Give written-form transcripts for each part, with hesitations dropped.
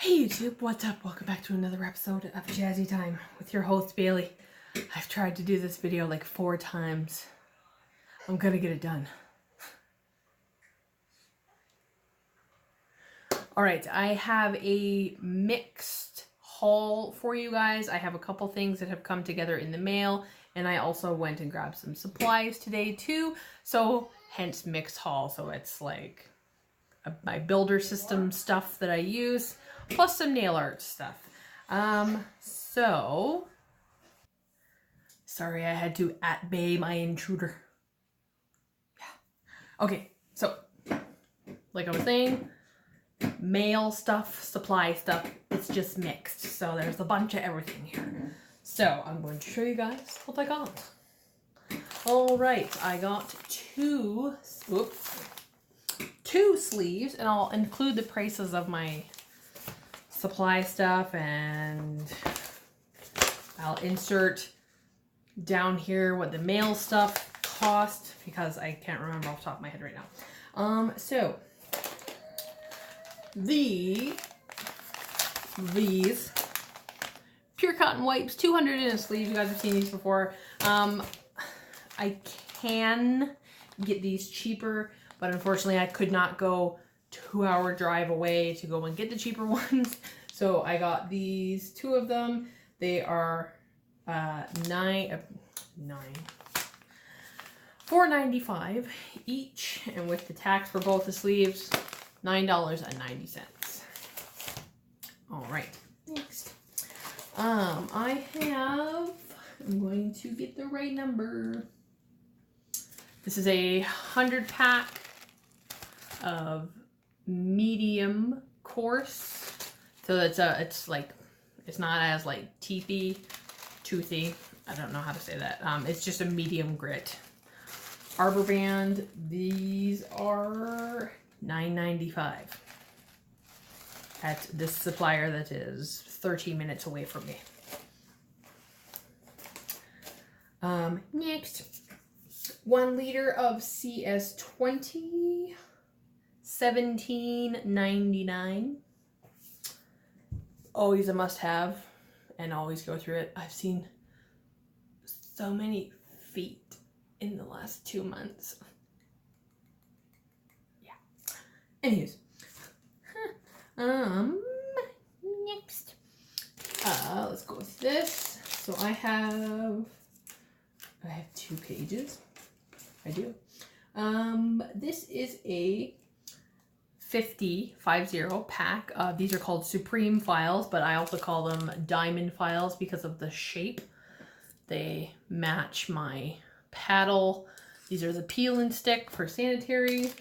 Hey YouTube, what's up? Welcome back to another episode of Jazzy Time with your host Bailey. I've tried to do this video like 4 times. I'm gonna get it done. Alright, I have a mixed haul for you guys. I have a couple things that have come together in the mail, and I also went and grabbed some supplies today too, so hence mixed haul. So it's like my builder system stuff that I use, plus some nail art stuff. So sorry, I had to at-bay my intruder. Yeah. Okay, so like I was saying, mail stuff, supply stuff, it's just mixed. So there's a bunch of everything here. So I'm going to show you guys what I got. All right, I got two sleeves, and I'll include the prices of my supply stuff, and I'll insert down here what the mail stuff cost, because I can't remember off the top of my head right now. So these pure cotton wipes, 200 in a sleeve. You guys have seen these before. I can get these cheaper, but unfortunately I could not go 2-hour drive away to go and get the cheaper ones. So I got these 2 of them. They are $4.95 each, and with the tax for both the sleeves, $9.90. All right, next. I'm going to get the right number. This is a 100 pack of medium coarse. So it's not as like toothy. I don't know how to say that. It's just a medium grit. Arbor Band, these are $9.95 at this supplier that is 13 minutes away from me. Next, 1 liter of CS20, $17.99. Always a must-have, and always go through it. I've seen so many feet in the last 2 months. Yeah. Anyways, next, let's go with this. So I have 2 pages. I do. This is a 50 pack. These are called Supreme files, but I also call them diamond files because of the shape. They match my paddle. These are the peel and stick for sanitary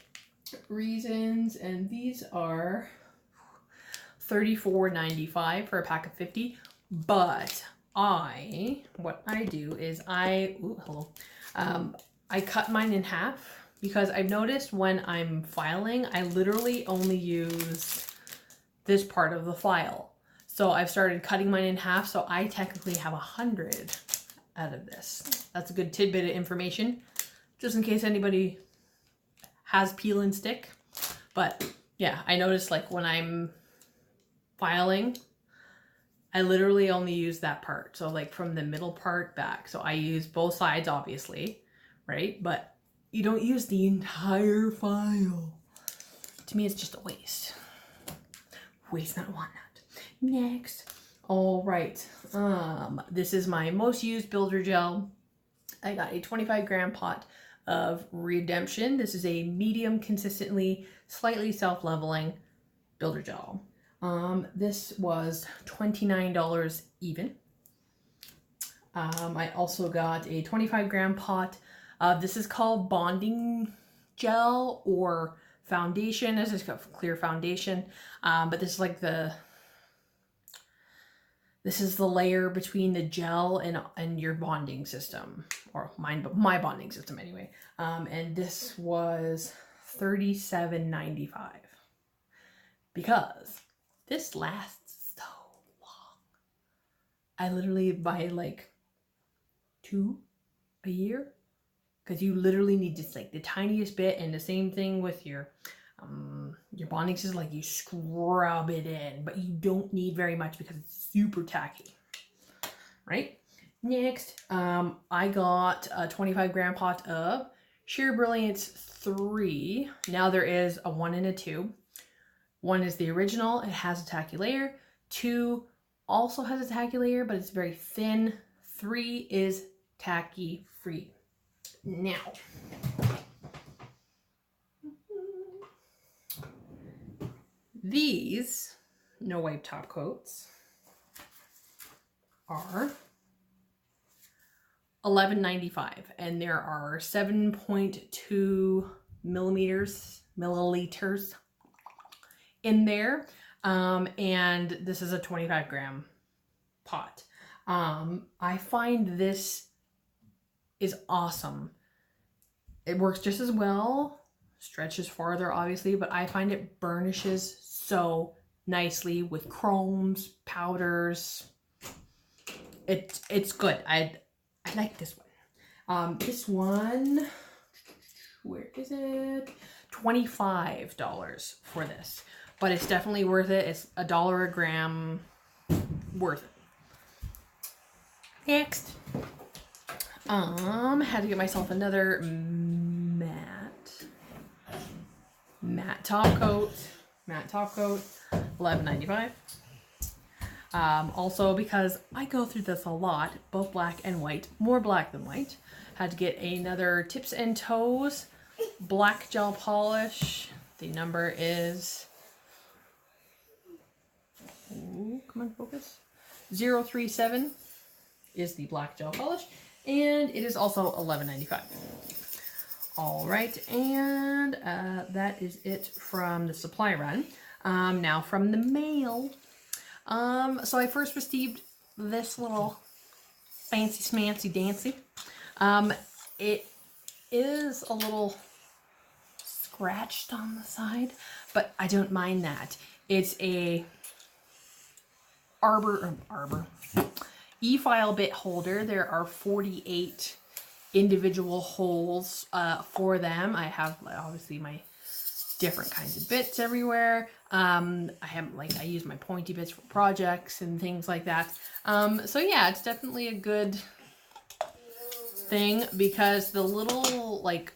reasons, and these are $34.95 for a pack of 50. But what I do is I cut mine in half, because I've noticed when I'm filing, I literally only use this part of the file. So I've started cutting mine in half, so I technically have 100 out of this. That's a good tidbit of information, just in case anybody has peel and stick. But yeah, I noticed like when I'm filing, I literally only use that part. So like from the middle part back. So I use both sides, obviously, right? But you don't use the entire file. To me, it's just a waste. Waste not, want not. Next. All right. This is my most used builder gel. I got a 25-gram pot of Redemption. This is a medium, consistently, slightly self-leveling builder gel. This was $29 even. I also got a 25-gram pot. This is called bonding gel or foundation. This is got clear foundation, but this is like this is the layer between the gel and your bonding system, or my bonding system anyway. And this was $37.95 because this lasts so long. I literally buy like 2 a year, because you literally need just like the tiniest bit. And the same thing with your Your bonding is like you scrub it in, but you don't need very much because it's super tacky, right? Next, I got a 25-gram pot of Sheer Brilliance 3. Now there is a 1 and a 2. 1 is the original, it has a tacky layer. 2 also has a tacky layer, but it's very thin. 3 is tacky free. Now, these no wipe top coats are $11.95, and there are 7.2 milliliters in there, and this is a 25-gram pot. I find this is awesome. It works just as well, stretches farther obviously, but I find it burnishes so nicely with chromes, powders. It's good. I like this one. This one, where is it? $25 for this, but it's definitely worth it. It's $1 a gram, worth it. Next, had to get myself another matte top coat. $11.95. Also, because I go through this a lot, both black and white, more black than white, had to get another Tips and Toes black gel polish. The number is, come on, focus, 037 is the black gel polish, and it is also $11.95. All right, and that is it from the supply run. Now from the mail. So I first received this little fancy smancy dancy. It is a little scratched on the side, but I don't mind that. It's a e-file bit holder. There are 48 individual holes for them. I have obviously my different kinds of bits everywhere. I use my pointy bits for projects and things like that. So yeah, it's definitely a good thing, because the little like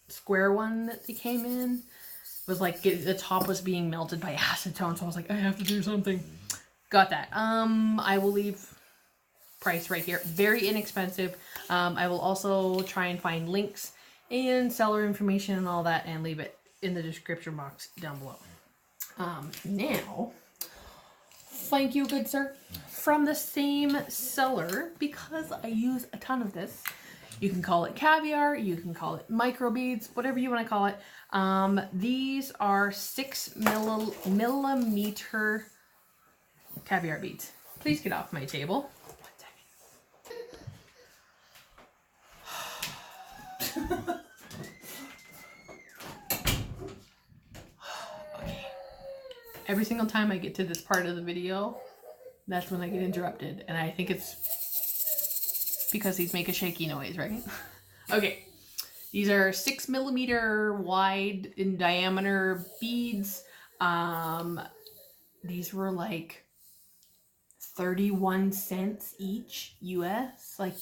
square one that they came in was like the top was being melted by acetone, so I was like, I have to do something. Got that. I will leave price right here. Very inexpensive. I will also try and find links and seller information and all that and leave it in the description box down below. Now, thank you, good sir. From the same seller, because I use a ton of this. You can call it caviar, you can call it micro beads, whatever you want to call it. These are 6 millimeter caviar beads. Please get off my table. Okay. Every single time I get to this part of the video, that's when I get interrupted, and I think it's because these make a shaky noise, right? Okay, these are 6 millimeter wide in diameter beads. These were like 31 cents each US, like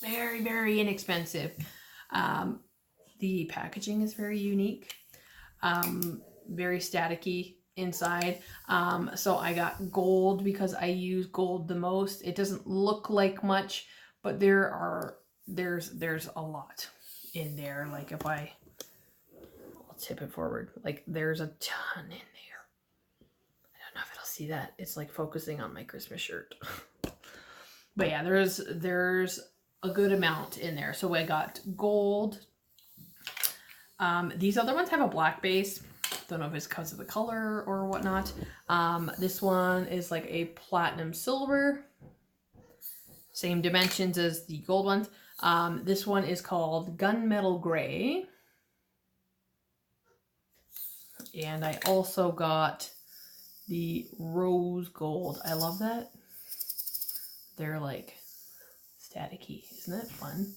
very, very inexpensive. The packaging is very unique, very staticky inside. So I got gold because I use gold the most. It doesn't look like much, but there's a lot in there. Like if I'll tip it forward, like there's a ton in there. I don't know if it'll see that. It's like focusing on my Christmas shirt. But yeah, there's a good amount in there. So I got gold. These other ones have a black base. Don't know if it's because of the color or whatnot. This one is like a platinum silver. Same dimensions as the gold ones. This one is called gunmetal gray. And I also got the rose gold. I love that. They're like staticky. Isn't that fun?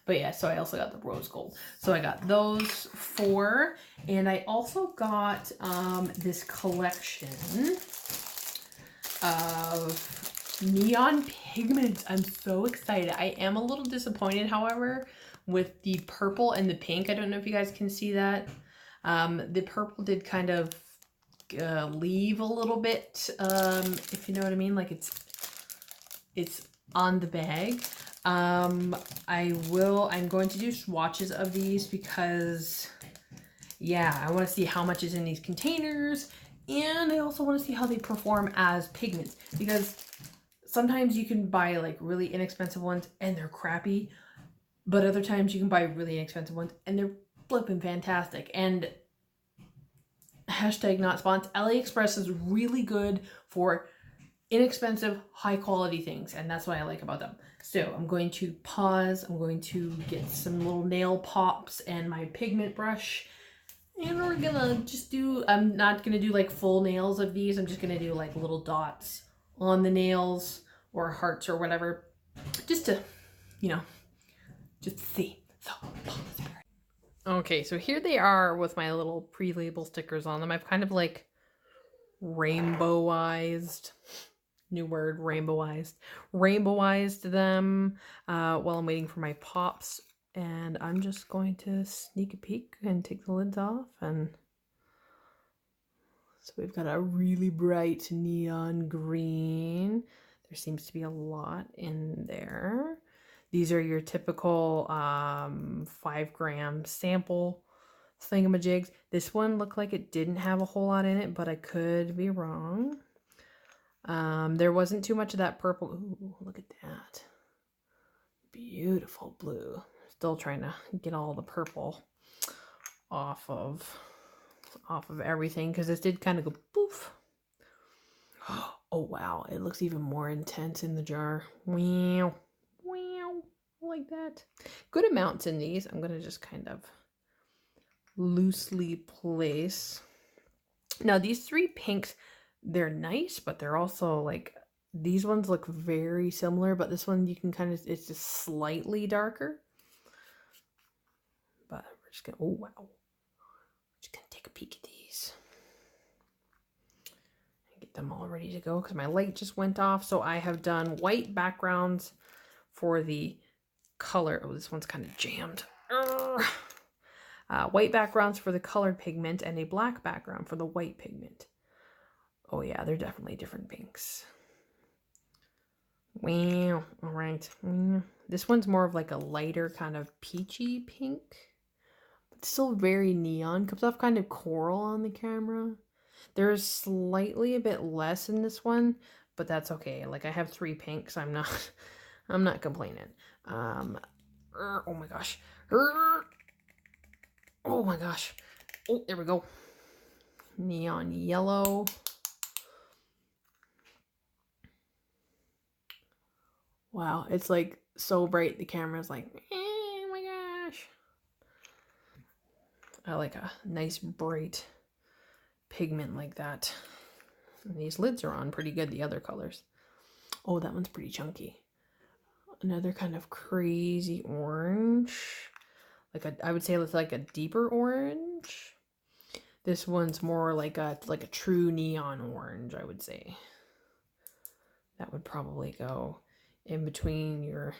But yeah, so I also got the rose gold. So I got those 4. And I also got this collection of neon pigments. I'm so excited. I am a little disappointed, however, with the purple and the pink. I don't know if you guys can see that. The purple did kind of leave a little bit, if you know what I mean. Like it's on the bag. I'm going to do swatches of these because, yeah, I want to see how much is in these containers, and I also want to see how they perform as pigments, because sometimes you can buy like really inexpensive ones and they're crappy, but other times you can buy really inexpensive ones and they're flipping fantastic. And hashtag not spons, AliExpress is really good for inexpensive, high quality things, and that's what I like about them. So I'm going to pause. I'm going to get some little nail pops and my pigment brush, and we're gonna just do, I'm not gonna do like full nails of these. I'm just gonna do like little dots on the nails or hearts or whatever, just to, you know, just see. So okay, so here they are with my little pre-label stickers on them. I've kind of like rainbowized, new word, rainbowized them while I'm waiting for my pops. And I'm just going to sneak a peek and take the lids off. And so we've got a really bright neon green. There seems to be a lot in there. These are your typical 5-gram sample thingamajigs. This one looked like it didn't have a whole lot in it, but I could be wrong. There wasn't too much of that purple. Ooh, look at that. Beautiful blue. Still trying to get all the purple off of everything, because this did kind of go poof. Oh wow, it looks even more intense in the jar. Wow. Wow. Like that. Good amounts in these. I'm going to just kind of loosely place. Now these 3 pinks, they're nice, but they're also like, these ones look very similar, but this one you can kind of, it's just slightly darker. But we're just gonna, oh wow, we're just gonna take a peek at these and get them all ready to go, because my light just went off. So I have done white backgrounds for the color. Oh, this one's kind of jammed. White backgrounds for the colored pigment and a black background for the white pigment. Oh yeah, they're definitely different pinks. Wow. All right. This one's more of like a lighter kind of peachy pink, but still very neon. Comes off kind of coral on the camera. There's slightly a bit less in this one, but that's okay. Like, I have 3 pinks. I'm not complaining. Oh my gosh. Oh my gosh. Oh, there we go. Neon yellow. Wow, it's like so bright. The camera's like, oh my gosh. I like a nice bright pigment like that. And these lids are on pretty good, the other colors. Oh, that one's pretty chunky. Another kind of crazy orange. I would say it's like a deeper orange. This one's more like a true neon orange, I would say. That would probably go in between here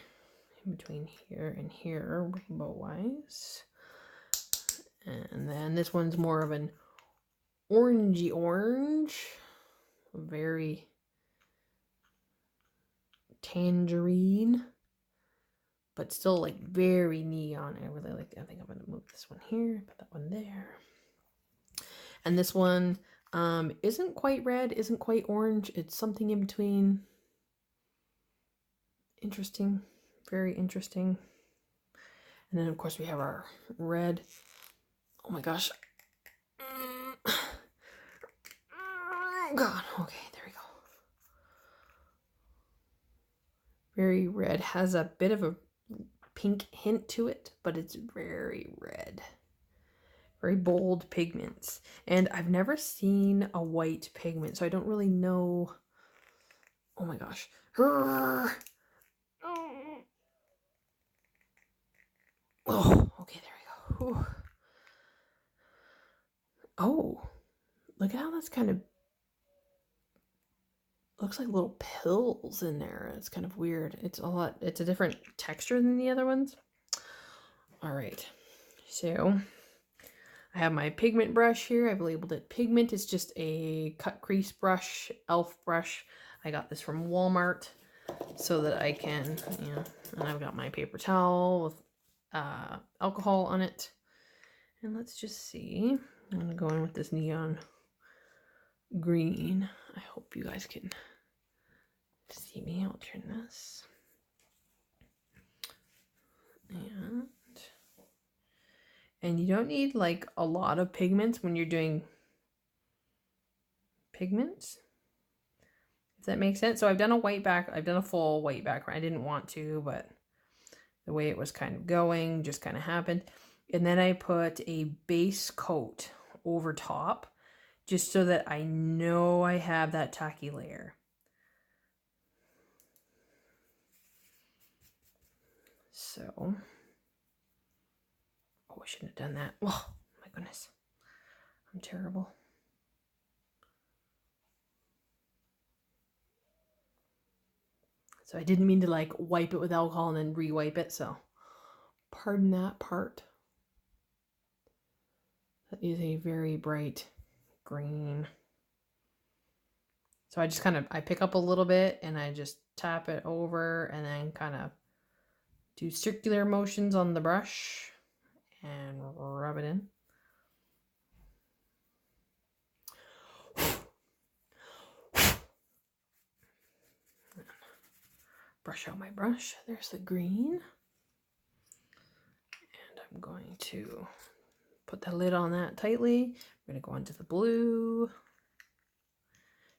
and here, rainbow wise. And then this one's more of an orangey orange, very tangerine, but still like very neon. I really like it. I think I'm gonna move this one here, put that one there. And this one isn't quite red, isn't quite orange. It's something in between. Interesting, very interesting. And then of course we have our red. Oh my gosh. God, okay, there we go. Very red, has a bit of a pink hint to it, but it's very red. Very bold pigments. And I've never seen a white pigment, so I don't really know. Oh my gosh. Oh, okay, there we go. Whew. Oh, look at how that's kind of looks like little pills in there. It's kind of weird. It's a different texture than the other ones. All right, so I have my pigment brush here. I've labeled it pigment. It's just a cut crease brush, elf brush. I got this from Walmart so that I can, and I've got my paper towel with alcohol on it. And let's just see. I'm gonna go in with this neon green. I hope you guys can see me. I'll turn this. And you don't need like a lot of pigments when you're doing pigments, if that makes sense. So I've done a full white background. I didn't want to, but the way it was kind of going just kind of happened. And then I put a base coat over top just so that I know I have that tacky layer. So, oh, I shouldn't have done that. Oh, my goodness. I'm terrible. So I didn't mean to like wipe it with alcohol and then re-wipe it, so pardon that part. That is a very bright green. So I just I pick up a little bit and I just tap it over and then kind of do circular motions on the brush and rub it in. Brush out my brush. There's the green. And I'm going to put the lid on that tightly. We're going to go into the blue.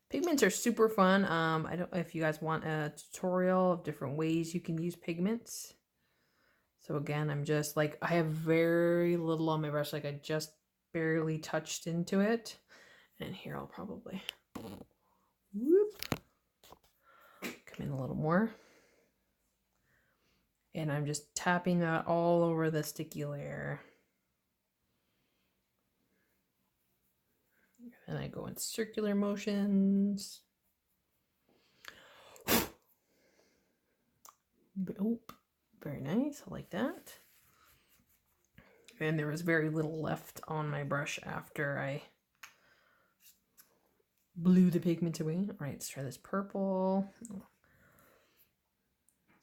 Pigments are super fun. I don't know if you guys want a tutorial of different ways you can use pigments. So again, I'm just like, I have very little on my brush, like I just barely touched into it. And here I'll probably whoop, come in a little more. And I'm just tapping that all over the sticky layer. And I go in circular motions. Oh, very nice. I like that. And there was very little left on my brush after I blew the pigment away. All right, let's try this purple.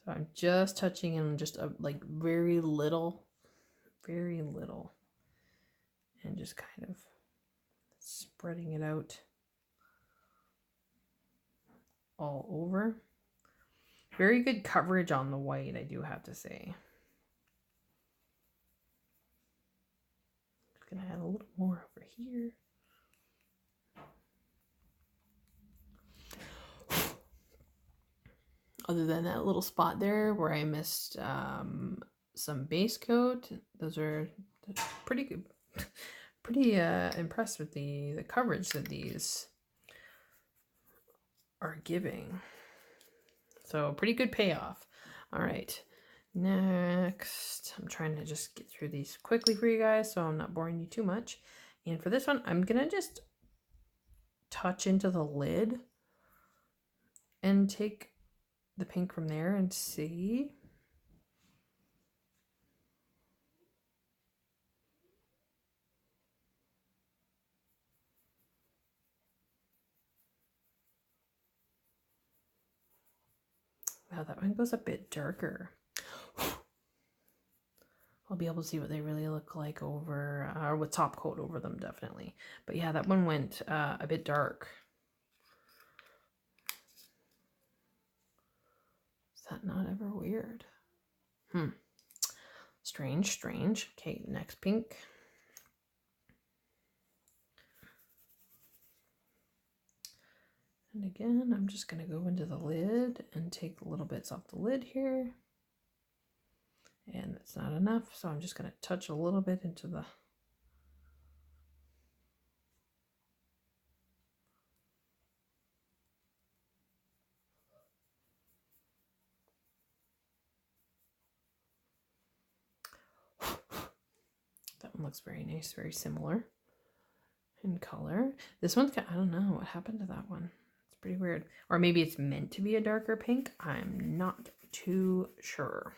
So I'm just touching in just like very little, and just kind of spreading it out all over. Very good coverage on the white, I do have to say. Just gonna add a little more over here. Other than that little spot there where I missed some base coat, those are pretty good. Pretty impressed with the coverage that these are giving. So pretty good payoff. All right, next, I'm trying to just get through these quickly for you guys so I'm not boring you too much. And for this one, I'm gonna just touch into the lid and take the pink from there and see. Wow, that one goes a bit darker. I'll be able to see what they really look like over, or with top coat over them, definitely. But yeah, that one went a bit dark. Is that not ever weird? Strange, strange. Okay, next pink. And again, I'm just going to go into the lid and take little bits off the lid here. And it's not enough, so I'm just going to touch a little bit into the It looks very nice, very similar in color. This one's got, I don't know what happened to that one. It's pretty weird. Or maybe it's meant to be a darker pink. I'm not too sure.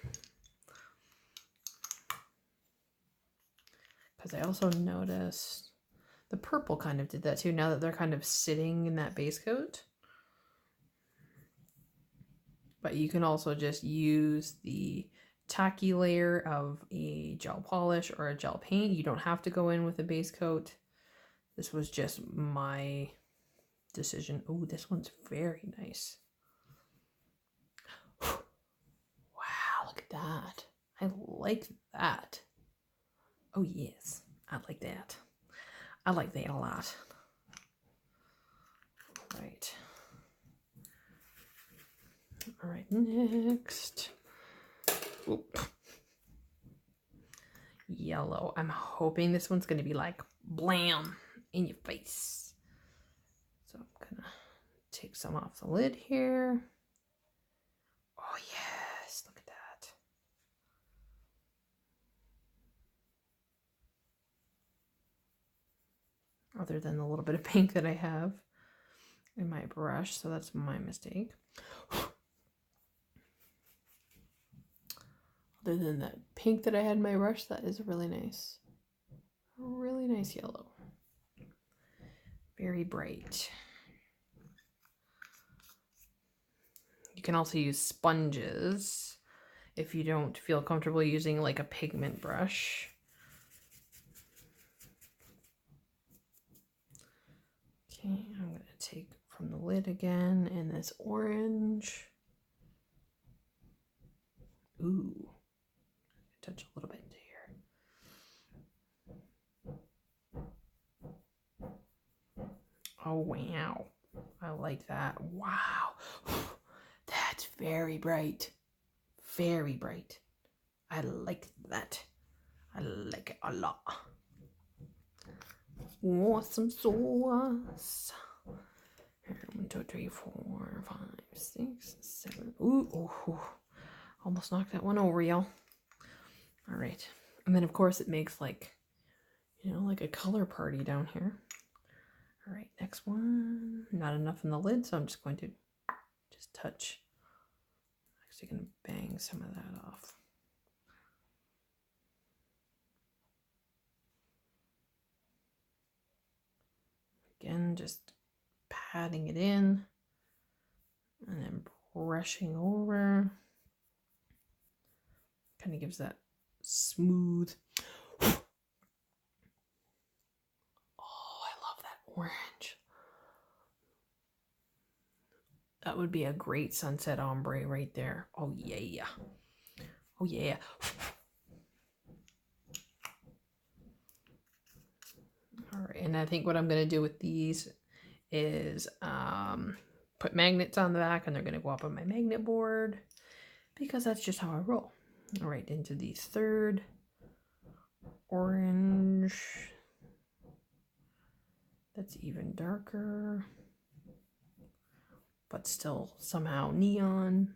Because I also noticed the purple kind of did that too, now that they're kind of sitting in that base coat. But you can also just use the tacky layer of a gel polish or a gel paint. You don't have to go in with a base coat. This was just my decision. Oh, this one's very nice. Wow, look at that. I like that. Oh yes, I like that. I like that a lot. Right. All right, next. Oop. Yellow. I'm hoping this one's going to be like blam in your face. So I'm going to take some off the lid here. Oh yes, look at that. Other than the little bit of pink that I have in my brush, so that's my mistake. Other than that pink that I had in my brush, that is really nice yellow. Very bright. You can also use sponges if you don't feel comfortable using like a pigment brush. Okay, I'm going to take from the lid again in this orange. Ooh, touch a little bit into here. Oh, wow. I like that. Wow. That's very bright. Very bright. I like that. I like it a lot. Awesome sauce. 1, 2, 3, 4, 5, 6, 7. Ooh, almost knocked that one over, y'all. All right. And then, of course, it makes like, you know, like a color party down here. All right, next one. Not enough in the lid, so I'm just going to just touch. Actually going to bang some of that off. Again, just patting it in and then brushing over. Kind of gives that smooth. Oh, I love that orange. That would be a great sunset ombre right there. Oh yeah. Oh yeah. All right, and I think what I'm going to do with these is put magnets on the back, and they're going to go up on my magnet board because that's just how I roll. All right, into the third orange. That's even darker, but still somehow neon.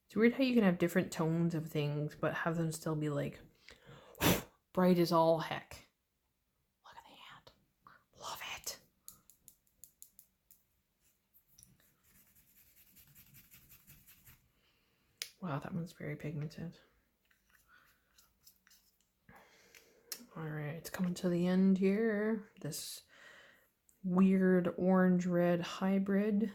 It's weird how you can have different tones of things, but have them still be like bright as all heck. Look at that. Love it. Wow, that one's very pigmented. All right, it's coming to the end here. This weird orange-red hybrid.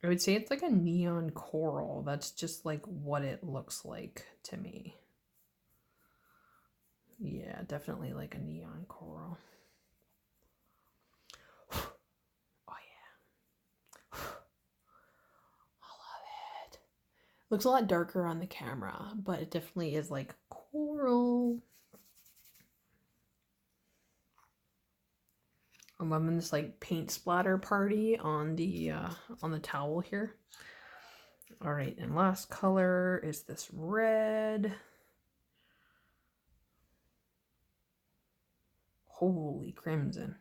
I would say it's like a neon coral. That's just like what it looks like to me. Yeah, definitely like a neon coral. Oh yeah. I love it. Looks a lot darker on the camera, but it definitely is like coral. I'm loving this like paint splatter party on the towel here. All right, and last color is this red. Holy crimson.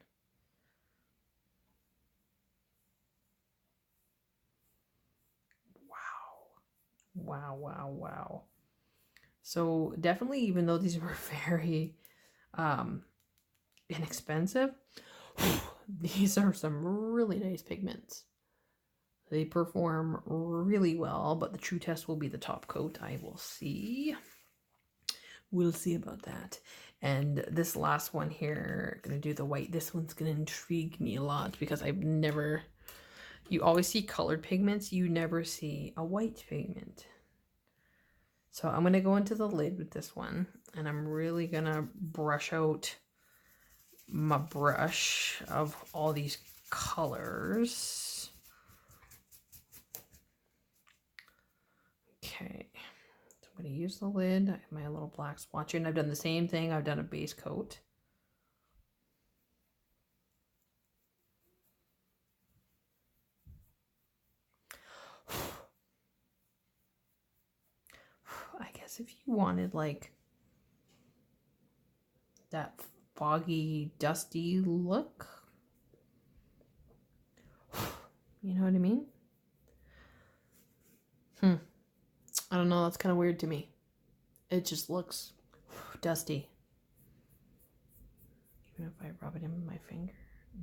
Wow. Wow, wow, wow. So definitely, even though these were very inexpensive, these are some really nice pigments. They perform really well, but the true test will be the top coat. I will see. We'll see about that. And this last one here, gonna do the white. This one's gonna intrigue me a lot because I've never, you always see colored pigments, you never see a white pigment. So I'm gonna go into the lid with this one, and I'm really gonna brush out my brush of all these colors. Okay. I'm going to use the lid. I have my little black swatcher, and I've done the same thing. I've done a base coat. I guess if you wanted like that foggy, dusty look, you know what I mean? I don't know, that's kind of weird to me. It just looks dusty. Even if I rub it in with my finger.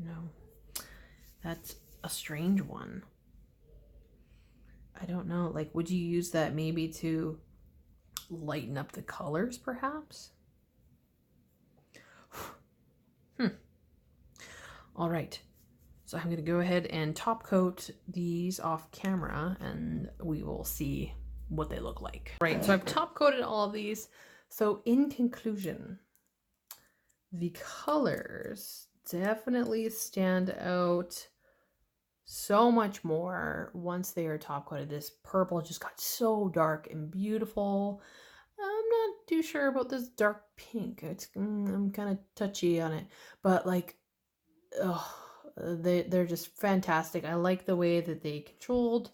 No. That's a strange one. I don't know. Like, would you use that maybe to lighten up the colors, perhaps? All right. So I'm going to go ahead and top coat these off camera, and we will see what they look like. Right, so I've top coated all of these. So in conclusion, the colors definitely stand out so much more once they are top coated. This purple just got so dark and beautiful. I'm not too sure about this dark pink. I'm kind of touchy on it, but like, they're just fantastic. I like the way that they controlled.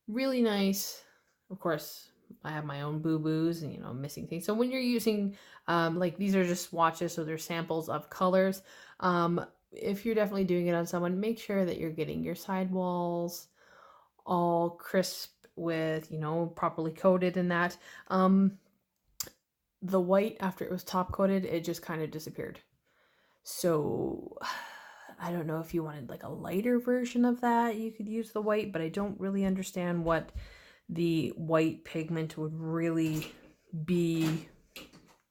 Really nice. Of course, I have my own boo-boos and, you know, missing things. So when you're using, like, these are just swatches, so they're samples of colors. If you're definitely doing it on someone, make sure that you're getting your sidewalls all crisp with, you know, properly coated and that. The white, after it was top coated, it just kind of disappeared. So I don't know if you wanted like a lighter version of that, you could use the white, but I don't really understand what the white pigment would really be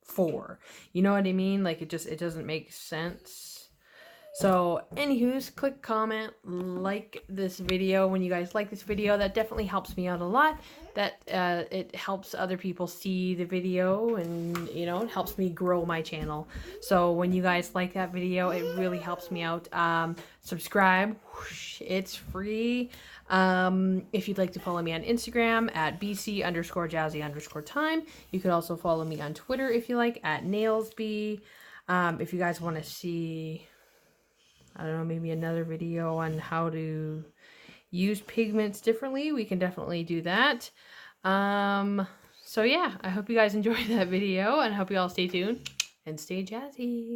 for. You know what I mean? Like, it doesn't make sense. So anywho's, click comment, like this video. When you guys like this video, that definitely helps me out a lot. That it helps other people see the video, and, you know, it helps me grow my channel. So when you guys like that video, it really helps me out. Subscribe, it's free. If you'd like to follow me on Instagram at bc_jazzy_time. You could also follow me on Twitter if you like, at nailsb. If you guys want to see, I don't know, maybe another video on how to use pigments differently, we can definitely do that. So yeah, I hope you guys enjoyed that video, and I hope you all stay tuned and stay jazzy.